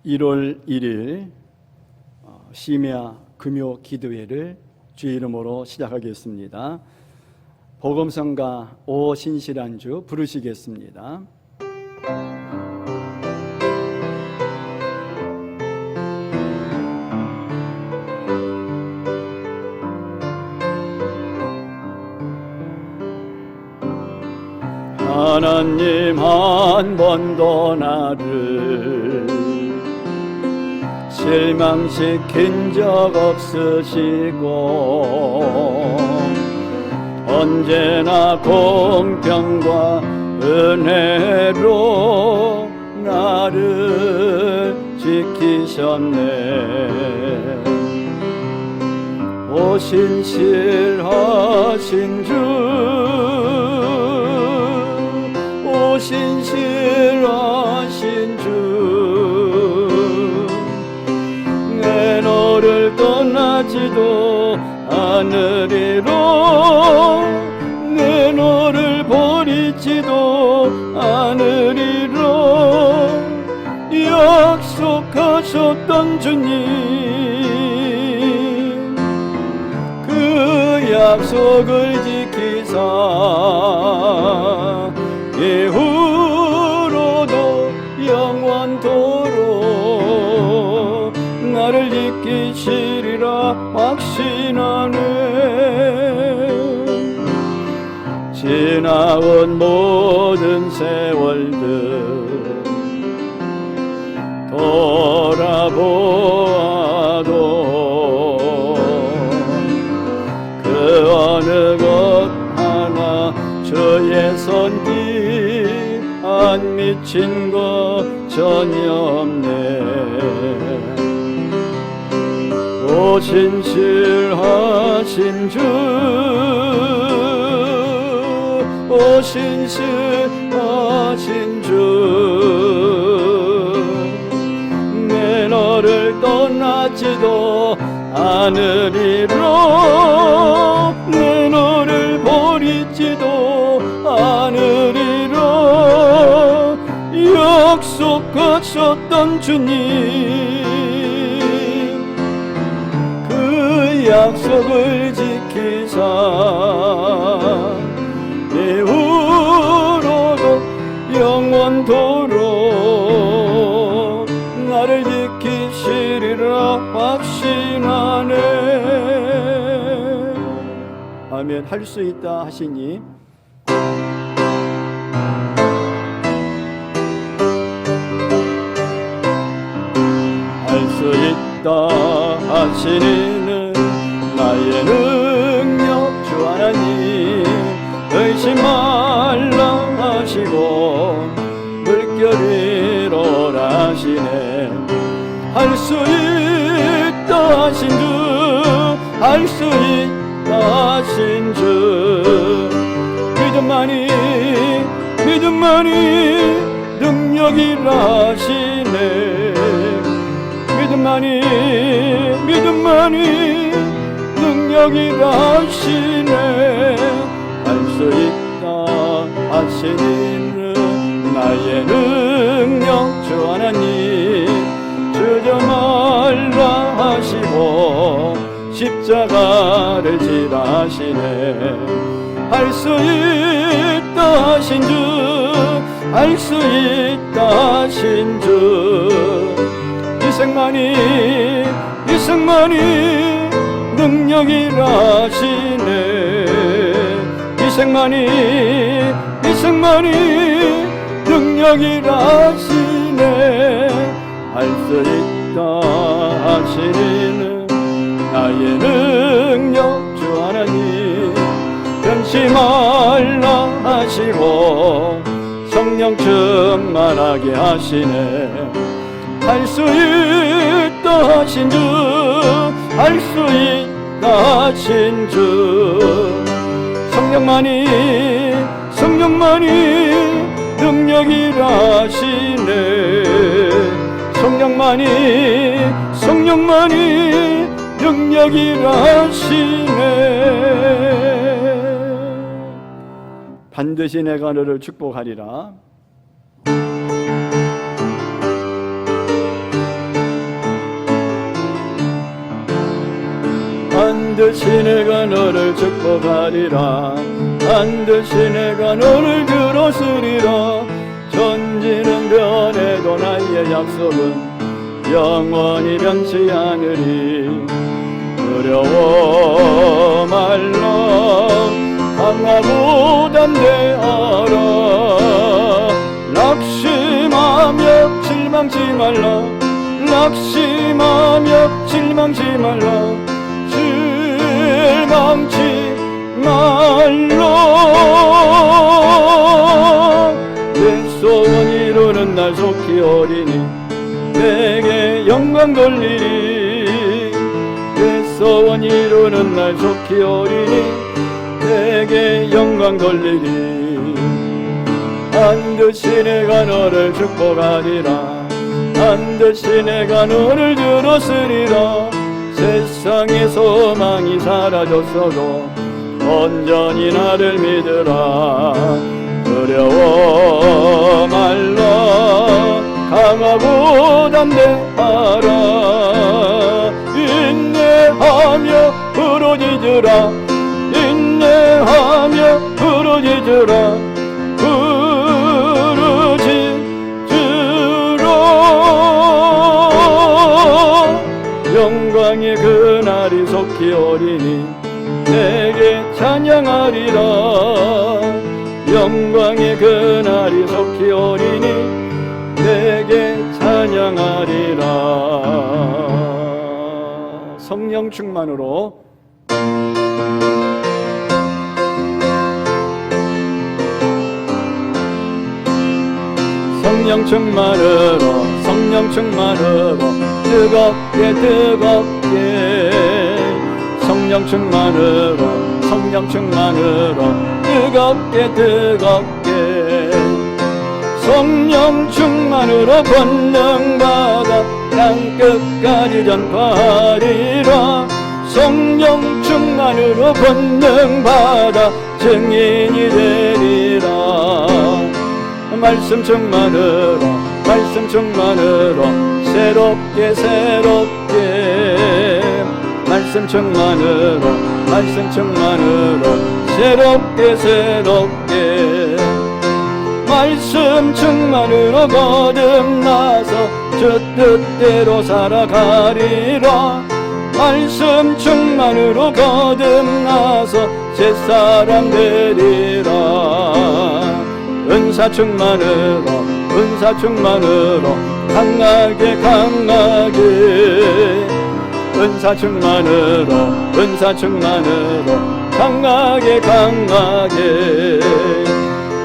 1월 1일 심야 금요 기도회를 주의 이름으로 시작하겠습니다. 복음성가 오신실한주 부르시겠습니다. 하나님 한 번도 나를 실망시킨 적 없으시고 언제나 공평과 은혜로 나를 지키셨네. 오신실하신 주, 오신실하신 주, 내 너를 떠나지도 않으리로, 내 너를 버리지도 않으리로 약속하셨던 주님, 그 약속을 지키사 이후로도 영원토록 나를 지키시리라 확신하네. 지나온 모든 세월들 돌아보아도 그 어느 것 하나 주의 손길 안 미친 것 전혀 없네. 오신실하신 주, 오신실하신 주, 내 너를 떠나지도 않으리로, 내 너를 버리지도 않으리로 약속하셨던 주님, 그 약속을 지키사 이후로도 영원토록 나를 지키시리라 확신하네. 아멘. 할 수 있다 하시니 할 수 있다 하시니는 나의 능력 주 하나님, 의심 말라 하시고 물결이 일어나시네. 할 수 있다 하신 주, 할 수 있다 하신 주, 믿음만이 능력이라 하시네. 믿음만이 능력이라 하시네. 할 수 있다 하시니는 나의 능력 주 하나님, 주저 말라 하시고 십자가를 지라 하시네. 할 수 있다 하신 주, 할 수 있다 하신 주, 이생만이 능력이라 하시네. 이생만이 능력이라 하시네. 할 수 있다 하시니는 나의 능력 주 하나님, 변치 말라 하시고 성령 충만하게 하시네. 할 수 있다 하신 주, 할 수 있다 하신 주, 성령만이 능력이라 하시네. 성령만이 능력이라 하시네. 반드시 내가 너를 축복하리라. 반드시 내가 너를 축복하리라. 반드시 내가 너를 들었으리라. 천지는 변해도 나의 약속은 영원히 변치 않으리. 두려워 말라. 강하고 담대하라. 낙심하며 실망치 말라. 낙심하며 실망치 말라. 실망치 말라. 내 소원 이루는 날 속히 오리니 내게 영광 돌리리. 내 소원 이루는 날 속히 오리니 내게 영광 돌리리. 반드시 내가 너를 축복하리라. 반드시 내가 너를 들었으리라. 세상의 소망이 사라졌어도 온전히 나를 믿으라. 두려워 말라. 강하고 담대하라. 인내하며 부르짖으라. 인내하며 부르짖으라. 부르짖으라. 영광의 그날이 속히 오리니 내게 찬양하리라. 영광의 그날이 속히 오리니 내게 찬양하리라. 성령 충만으로 성령 충만으로 성령 충만으로 뜨겁게 뜨겁게 성령 충만으로 성령 충만으로 뜨겁게 뜨겁게 성령 충만으로 권능받아 땅끝까지 전파하리라. 성령 충만으로 권능받아 증인이 되리라. 말씀 충만으로 말씀 충만으로 새롭게 새롭게 말씀 충만으로 말씀 충만으로 새롭게 새롭게 말씀 충만으로 거듭나서 주 뜻대로 살아가리라. 말씀 충만으로 거듭나서 새사람 되리라. 은사 충만으로 은사 충만으로 강하게 강하게 은사 충만으로 은사 충만으로 강하게 강하게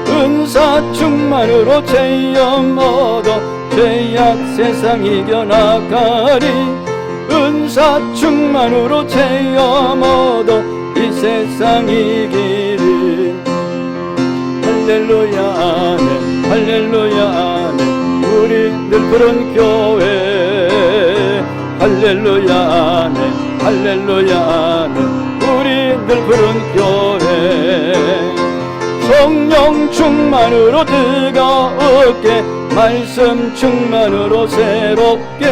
은사 충만으로 체험 얻어 죄악 세상 이겨나가리. 은사 충만으로 체험 얻어 이 세상 이기리. 할렐루야 아멘 할렐루야 아멘 우리들 부른 교회. 할렐루야 아멘 할렐루야 아멘 우리들 부른 교회. 성령 충만으로 뜨겁게 말씀 충만으로 새롭게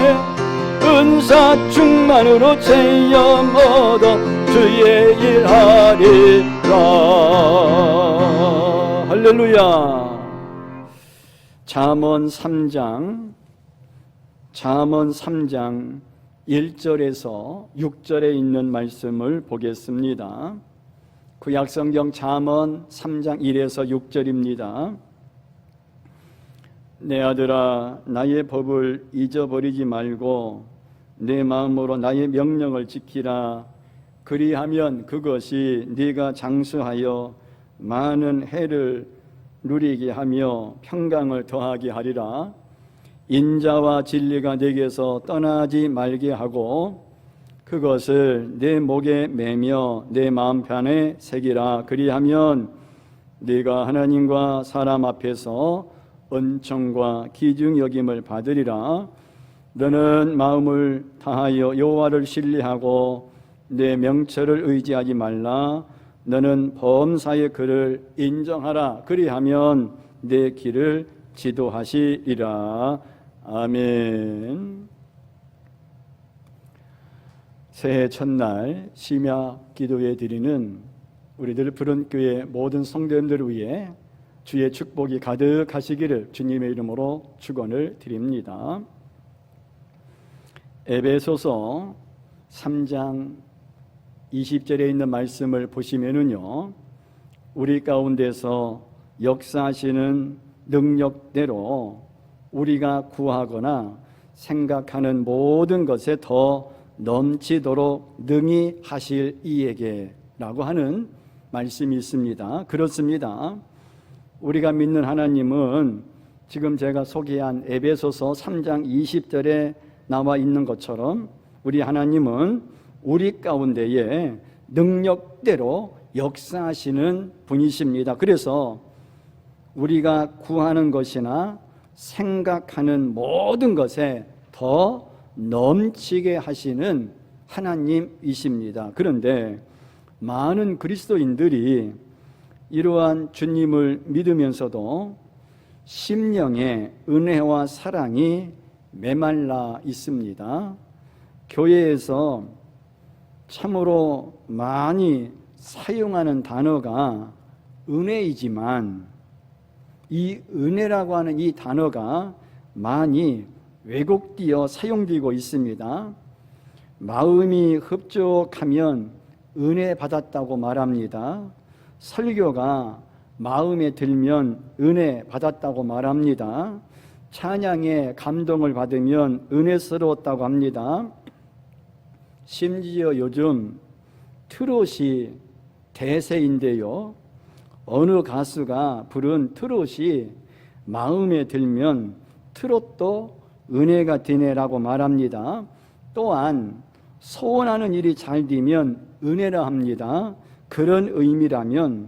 은사 충만으로 체험 얻어 주의 일 하리라. 할렐루야. 잠언 3장 1절에서 6절에 있는 말씀을 보겠습니다. 구약성경 잠언 3장 1에서 6절입니다. 내 아들아 나의 법을 잊어버리지 말고 내 마음으로 나의 명령을 지키라. 그리하면 그것이 네가 장수하여 많은 해를 누리게 하며 평강을 더하게 하리라. 인자와 진리가 네게서 떠나지 말게 하고 그것을 내 목에 매며 내 마음편에 새기라. 그리하면 네가 하나님과 사람 앞에서 은총과 귀중 여김을 받으리라. 너는 마음을 다하여 여호와를 신뢰하고 내 명철을 의지하지 말라. 너는 범사의 그를 인정하라. 그리하면 내 길을 지도하시리라. 아멘. 새해 첫날 심야 기도회 드리는 우리들 푸른교회 모든 성도님들을 위해 주의 축복이 가득하시기를 주님의 이름으로 축원을 드립니다. 에베소서 3장 20절에 있는 말씀을 보시면은요, 우리 가운데서 역사하시는 능력대로 우리가 구하거나 생각하는 모든 것에 더 넘치도록 능히 하실 이에게 라고 하는 말씀이 있습니다. 그렇습니다. 우리가 믿는 하나님은 지금 제가 소개한 에베소서 3장 20절에 나와 있는 것처럼 우리 하나님은 우리 가운데에 능력대로 역사하시는 분이십니다. 그래서 우리가 구하는 것이나 생각하는 모든 것에 더 넘치게 하시는 하나님이십니다. 그런데 많은 그리스도인들이 이러한 주님을 믿으면서도 심령의 은혜와 사랑이 메말라 있습니다. 교회에서 참으로 많이 사용하는 단어가 은혜이지만 이 은혜라고 하는 이 단어가 많이 왜곡되어 사용되고 있습니다. 마음이 흡족하면 은혜 받았다고 말합니다. 설교가 마음에 들면 은혜 받았다고 말합니다. 찬양에 감동을 받으면 은혜스러웠다고 합니다. 심지어 요즘 트롯이 대세인데요, 어느 가수가 부른 트롯이 마음에 들면 트롯도 은혜가 되네라고 말합니다. 또한 소원하는 일이 잘 되면 은혜라 합니다. 그런 의미라면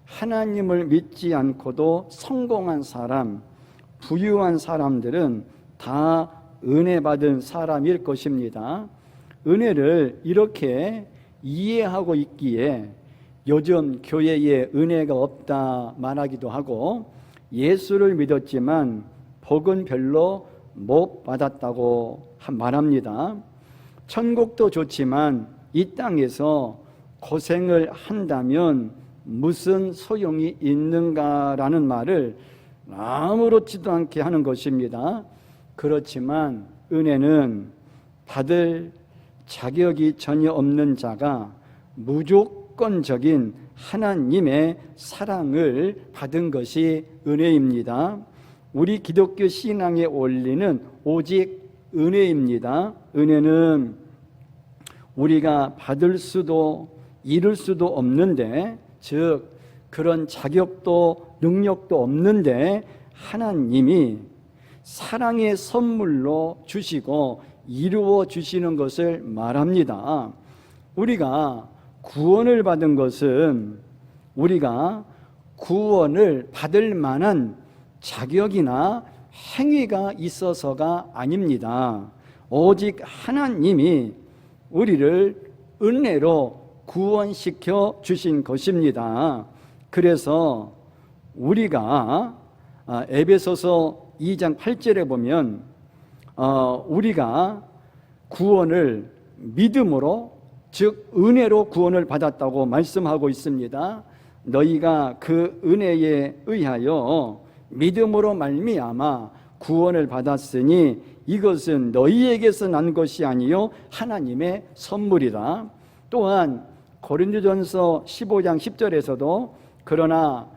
하나님을 믿지 않고도 성공한 사람, 부유한 사람들은 다 은혜 받은 사람일 것입니다. 은혜를 이렇게 이해하고 있기에 요즘 교회에 은혜가 없다 말하기도 하고, 예수를 믿었지만 복은 별로 못 받았다고 말합니다. 천국도 좋지만 이 땅에서 고생을 한다면 무슨 소용이 있는가라는 말을 아무렇지도 않게 하는 것입니다. 그렇지만 은혜는 받을 자격이 전혀 없는 자가 무조건적인 하나님의 사랑을 받은 것이 은혜입니다. 우리 기독교 신앙의 원리는 오직 은혜입니다. 은혜는 우리가 받을 수도 이룰 수도 없는데, 즉 그런 자격도 능력도 없는데 하나님이 사랑의 선물로 주시고 이루어 주시는 것을 말합니다. 우리가 구원을 받은 것은 우리가 구원을 받을 만한 자격이나 행위가 있어서가 아닙니다. 오직 하나님이 우리를 은혜로 구원시켜 주신 것입니다. 그래서 우리가 에베소서 2장 8절에 보면 우리가 구원을 믿음으로, 즉 은혜로 구원을 받았다고 말씀하고 있습니다. 너희가 그 은혜에 의하여 믿음으로 말미암아 구원을 받았으니 이것은 너희에게서 난 것이 아니요 하나님의 선물이다. 또한 고린도전서 15장 10절에서도 그러나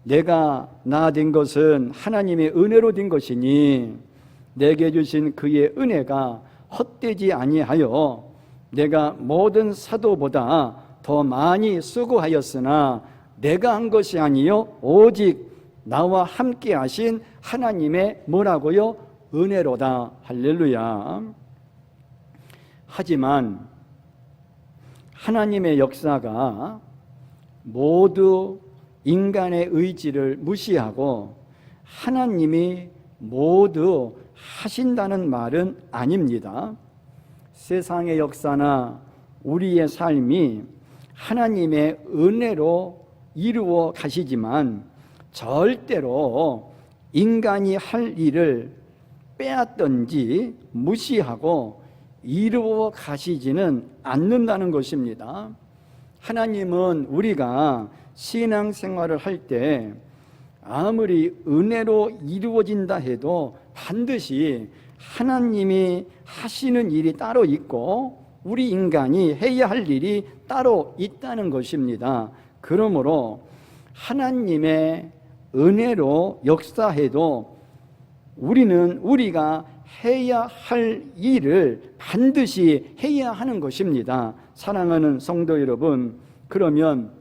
내가 나 된 것은 하나님의 은혜로 된 것이니 내게 주신 그의 은혜가 헛되지 아니하여 내가 모든 사도보다 더 많이 수고하였으나 내가 한 것이 아니요 오직 나와 함께 하신 하나님의 뭐라고요? 은혜로다. 할렐루야. 하지만 하나님의 역사가 모두 인간의 의지를 무시하고 하나님이 모두 하신다는 말은 아닙니다. 세상의 역사나 우리의 삶이 하나님의 은혜로 이루어 가시지만 절대로 인간이 할 일을 빼앗든지 무시하고 이루어 가시지는 않는다는 것입니다. 하나님은 우리가 신앙생활을 할 때 아무리 은혜로 이루어진다 해도 반드시 하나님이 하시는 일이 따로 있고 우리 인간이 해야 할 일이 따로 있다는 것입니다. 그러므로 하나님의 은혜로 역사해도 우리는 우리가 해야 할 일을 반드시 해야 하는 것입니다. 사랑하는 성도 여러분, 그러면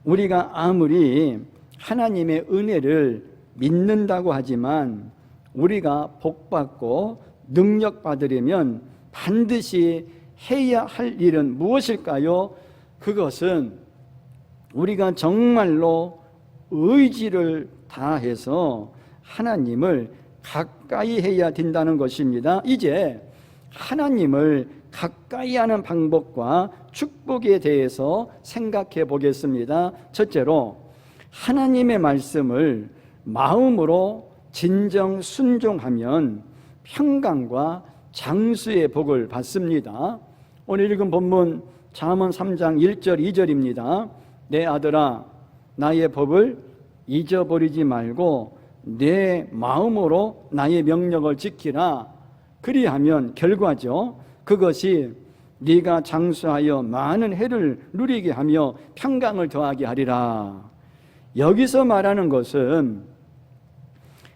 우리가 아무리 하나님의 은혜를 믿는다고 하지만 우리가 복받고 능력받으려면 반드시 해야 할 일은 무엇일까요? 그것은 우리가 정말로 의지를 다해서 하나님을 가까이 해야 된다는 것입니다. 이제 하나님을 가까이 하는 방법과 축복에 대해서 생각해 보겠습니다. 첫째로, 하나님의 말씀을 마음으로 진정 순종하면 평강과 장수의 복을 받습니다. 오늘 읽은 본문 잠언 3장 1절 2절입니다. 내 아들아, 나의 법을 잊어버리지 말고 내 마음으로 나의 명령을 지키라. 그리하면 결과죠, 그것이 네가 장수하여 많은 해를 누리게 하며 평강을 더하게 하리라. 여기서 말하는 것은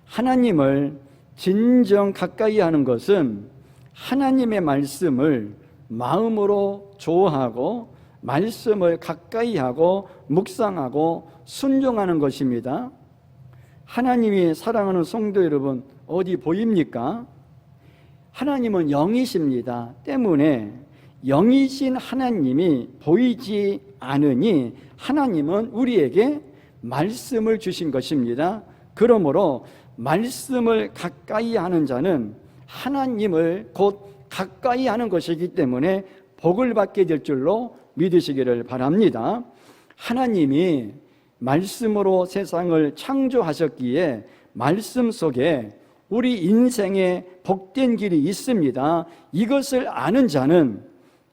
하나님을 진정 가까이 하는 것은 하나님의 말씀을 마음으로 좋아하고 말씀을 가까이 하고 묵상하고 순종하는 것입니다. 하나님이 사랑하는 성도 여러분, 어디 보입니까? 하나님은 영이십니다. 때문에 영이신 하나님이 보이지 않으니 하나님은 우리에게 말씀을 주신 것입니다. 그러므로 말씀을 가까이 하는 자는 하나님을 곧 가까이 하는 것이기 때문에 복을 받게 될 줄로 믿으시기를 바랍니다. 하나님이 말씀으로 세상을 창조하셨기에 말씀 속에 우리 인생에 복된 길이 있습니다. 이것을 아는 자는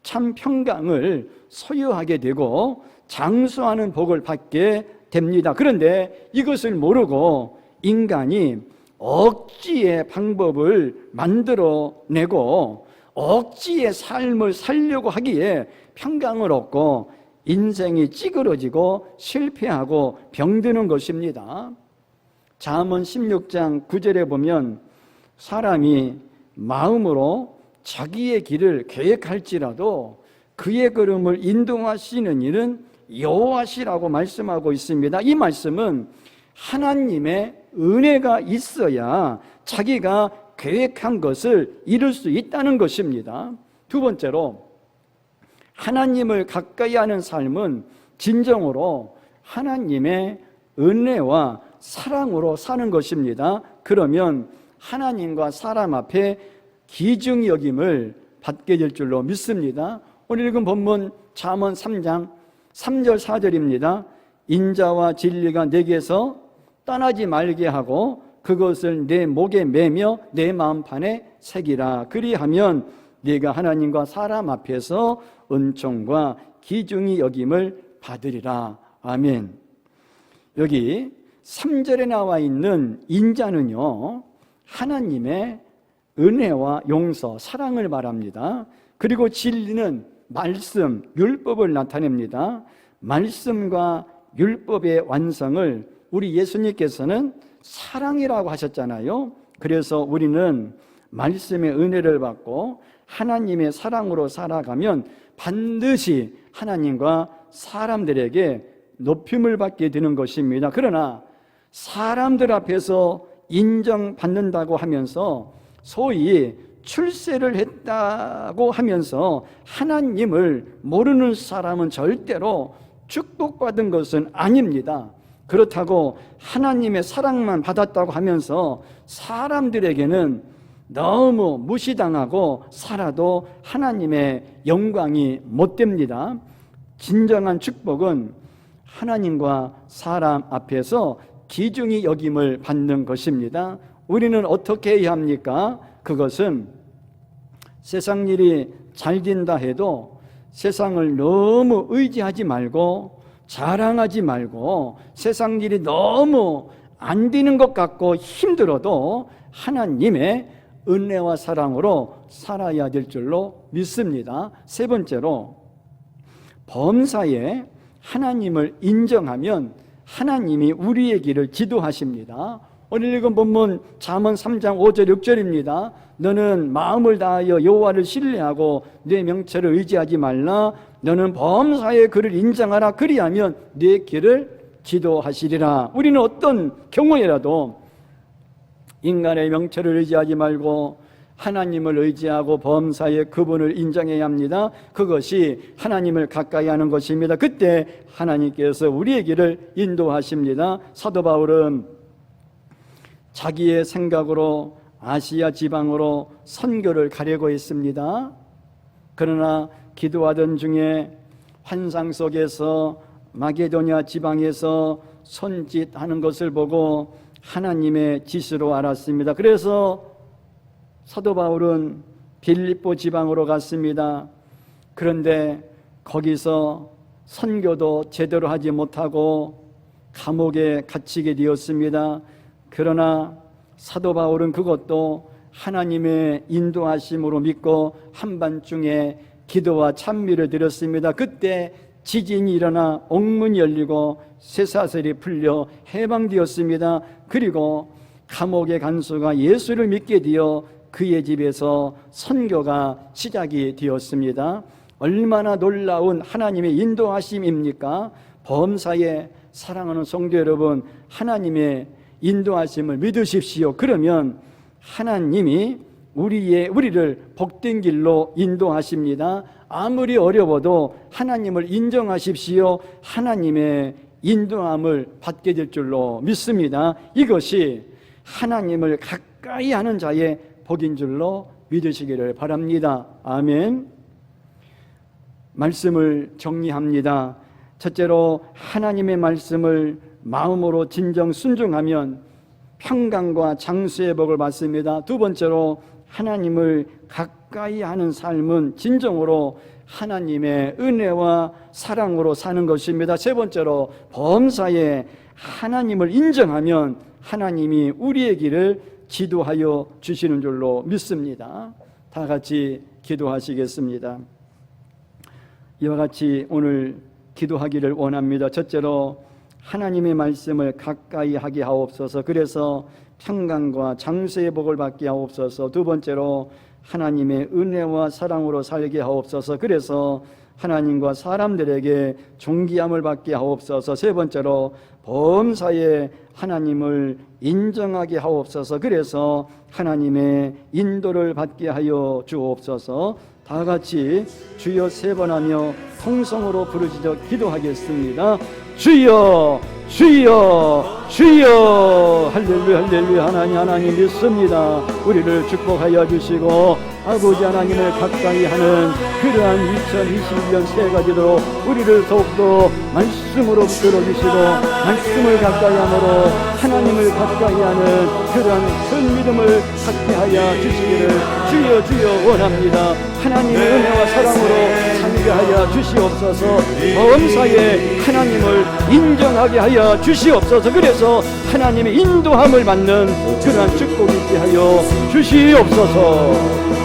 참 평강을 소유하게 되고 장수하는 복을 받게 됩니다. 그런데 이것을 모르고 인간이 억지의 방법을 만들어내고 억지의 삶을 살려고 하기에 평강을 얻고 인생이 찌그러지고 실패하고 병드는 것입니다. 잠언 16장 9절에 보면 사람이 마음으로 자기의 길을 계획할지라도 그의 걸음을 인도하시는 이는 여호와시라고 말씀하고 있습니다. 이 말씀은 하나님의 은혜가 있어야 자기가 계획한 것을 이룰 수 있다는 것입니다. 두 번째로, 하나님을 가까이 하는 삶은 진정으로 하나님의 은혜와 사랑으로 사는 것입니다. 그러면 하나님과 사람 앞에 귀중히 여김을 받게 될 줄로 믿습니다. 오늘 읽은 본문 잠언 3장 3절 4절입니다. 인자와 진리가 내게서 떠나지 말게 하고 그것을 내 목에 매며 내 마음판에 새기라. 그리하면 네가 하나님과 사람 앞에서 은총과 귀중히 여김을 받으리라. 아멘. 여기 3절에 나와 있는 인자는요, 하나님의 은혜와 용서, 사랑을 말합니다. 그리고 진리는 말씀, 율법을 나타냅니다. 말씀과 율법의 완성을 우리 예수님께서는 사랑이라고 하셨잖아요. 그래서 우리는 말씀의 은혜를 받고 하나님의 사랑으로 살아가면 반드시 하나님과 사람들에게 높임을 받게 되는 것입니다. 그러나 사람들 앞에서 인정받는다고 하면서 소위 출세를 했다고 하면서 하나님을 모르는 사람은 절대로 축복받은 것은 아닙니다. 그렇다고 하나님의 사랑만 받았다고 하면서 사람들에게는 너무 무시당하고 살아도 하나님의 영광이 못 됩니다. 진정한 축복은 하나님과 사람 앞에서 귀중히 여김을 받는 것입니다. 우리는 어떻게 해야 합니까? 그것은 세상 일이 잘 된다 해도 세상을 너무 의지하지 말고 자랑하지 말고 세상 일이 너무 안 되는 것 같고 힘들어도 하나님의 은혜와 사랑으로 살아야 될 줄로 믿습니다. 세 번째로, 범사에 하나님을 인정하면 하나님이 우리의 길을 지도하십니다. 오늘 읽은 본문 잠언 3장 5절 6절입니다. 너는 마음을 다하여 여호와를 신뢰하고 내 명철을 의지하지 말라. 너는 범사에 그를 인정하라. 그리하면 내 길을 지도하시리라. 우리는 어떤 경우에라도 인간의 명철을 의지하지 말고 하나님을 의지하고 범사에 그분을 인정해야 합니다. 그것이 하나님을 가까이 하는 것입니다. 그때 하나님께서 우리의 길을 인도하십니다. 사도 바울은 자기의 생각으로 아시아 지방으로 선교를 가려고 했습니다. 그러나 기도하던 중에 환상 속에서 마게도냐 지방에서 손짓하는 것을 보고 하나님의 지시로 알았습니다. 그래서 사도 바울은 빌립보 지방으로 갔습니다. 그런데 거기서 선교도 제대로 하지 못하고 감옥에 갇히게 되었습니다. 그러나 사도 바울은 그것도 하나님의 인도하심으로 믿고 한밤중에 기도와 찬미를 드렸습니다. 그때 지진이 일어나 옥문이 열리고 쇠사슬이 풀려 해방되었습니다. 그리고 감옥의 간수가 예수를 믿게 되어 그의 집에서 선교가 시작이 되었습니다. 얼마나 놀라운 하나님의 인도하심입니까? 범사에 사랑하는 성도 여러분, 하나님의 인도하심을 믿으십시오. 그러면 하나님이 우리를 복된 길로 인도하십니다. 아무리 어려워도 하나님을 인정하십시오. 하나님의 인도함을 받게 될 줄로 믿습니다. 이것이 하나님을 가까이 하는 자의 복인 줄로 믿으시기를 바랍니다. 아멘. 말씀을 정리합니다. 첫째로, 하나님의 말씀을 마음으로 진정 순종하면 평강과 장수의 복을 받습니다. 두 번째로, 하나님을 가까이 하는 삶은 진정으로 하나님의 은혜와 사랑으로 사는 것입니다. 세 번째로, 범사에 하나님을 인정하면 하나님이 우리의 길을 지도하여 주시는 줄로 믿습니다. 다 같이 기도하시겠습니다. 이와 같이 오늘 기도하기를 원합니다. 첫째로, 하나님의 말씀을 가까이 하게 하옵소서. 그래서 평강과 장수의 복을 받게 하옵소서. 두 번째로, 하나님의 은혜와 사랑으로 살게 하옵소서. 그래서 하나님과 사람들에게 존귀함을 받게 하옵소서. 세 번째로, 범사에 하나님을 인정하게 하옵소서. 그래서 하나님의 인도를 받게 하여 주옵소서. 다 같이 주여 세 번 하며 통성으로 부르짖어 기도하겠습니다. 주여, 주여, 주여. 할렐루야, 할렐루야. 하나님 믿습니다. 우리를 축복하여 주시고 아버지 하나님을 가까이 하는 그러한 2021년 새해가 되도록 우리를 더욱더 말씀으로 붙들어 주시고 말씀을 가까이 함으로 하나님을 가까이 하는 그러한 큰 믿음을 갖게 하여 주시기를 주여 주여 원합니다. 하나님의 은혜와 사랑으로 살게 하여 주시옵소서. 범사에 하나님을 인정하게 하여 주시옵소서. 그래서 하나님의 인도함을 받는 그러한 축복이 있게 하여 주시옵소서.